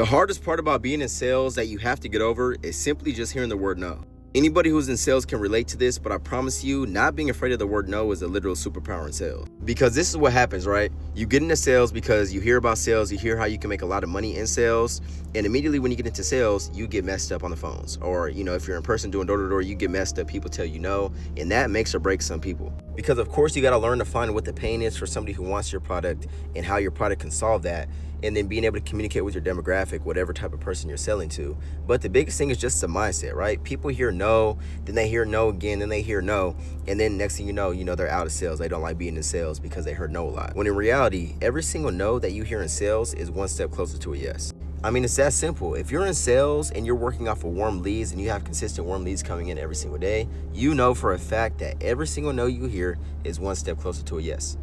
The hardest part about being in sales that you have to get over is simply just hearing the word no. Anybody who's in sales can relate to this, but I promise you, not being afraid of the word no is a literal superpower in sales. Because this is what happens, right? You get into sales because you hear about sales, you hear how you can make a lot of money in sales, and immediately when you get into sales, you get messed up on the phones. Or, if you're in person doing door-to-door, you get messed up, people tell you no, and that makes or breaks some people. Because of course, you gotta learn to find what the pain is for somebody who wants your product and how your product can solve that, and then being able to communicate with your demographic, whatever type of person you're selling to. But the biggest thing is just the mindset, right? People hear no, then they hear no again, then they hear no, and then next thing you know, they're out of sales. They don't like being in sales because they heard no a lot. When in reality, every single no that you hear in sales is one step closer to a yes. I mean, it's that simple. If you're in sales and you're working off of warm leads and you have consistent warm leads coming in every single day, you know for a fact that every single no you hear is one step closer to a yes.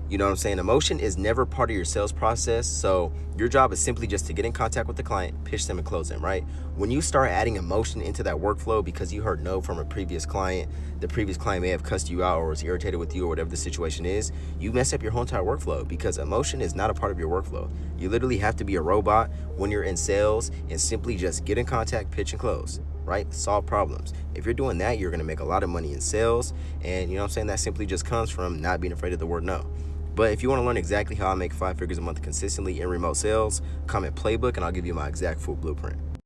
You know what I'm saying? Emotion is never part of your sales process. So your job is simply just to get in contact with the client, pitch them, and close them, right? When you start adding emotion into that workflow because you heard no from a previous client, the previous client may have cussed you out or was irritated with you or whatever the situation is, you mess up your whole entire workflow because emotion is not a part of your workflow. You literally have to be a robot when you're in sales and simply just get in contact, pitch, and close. Right? Solve problems. If you're doing that, you're going to make a lot of money in sales. And you know what I'm saying? That simply just comes from not being afraid of the word no. But if you want to learn exactly how I make 5 figures a month consistently in remote sales, comment Playbook and I'll give you my exact full blueprint.